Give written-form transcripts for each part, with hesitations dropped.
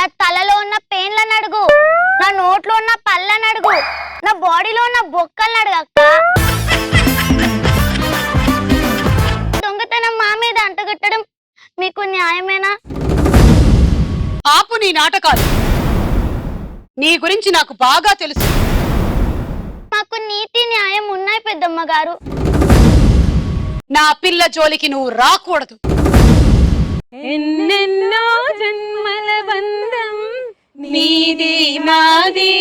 నా తలలో ఉన్న పెయిన్లను అడుగు, నా నోట్లో ఉన్న పళ్ళని అడుగు, నా బాడీలో ఉన్న బొక్కలను అడుగు అక్క. దొంగతనం మా మీద అంటగట్టడం మీకు న్యాయమేనా? ఆపు నీ నాటకాలు. నీ గురించి నాకు బాగా తెలుసు. మాకు నీతి న్యాయం ఉన్నాయి పెద్దమ్మ గారు. నా పిల్ల జోలికి నువ్వు రాకూడదు. ఎన్నెన్నో జన్మల బంధం నీది మాది.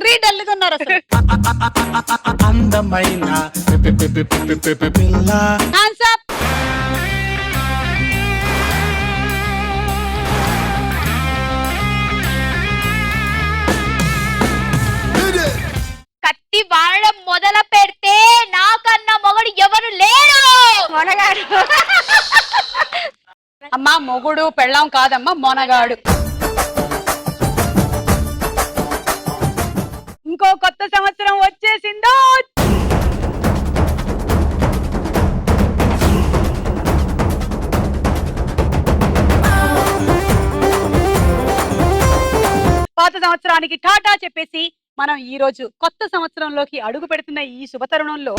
రీడల్లుతున్నారు అసలు. అందమైన పిల్ల. Hands up. కత్తి వాడడం మొదలు పెడితే నాకన్నా మొగడు ఎవరు లేరు. అమ్మా మొగుడు పెళ్ళాం కాదమ్మా మొనగాడు. ఇంకో కొత్త సంవత్సరం వచ్చేసిందో. పాత సంవత్సరానికి టాటా చెప్పేసి మనం ఈ రోజు కొత్త సంవత్సరంలోకి అడుగు పెడుతున్న ఈ శుభతరుణంలో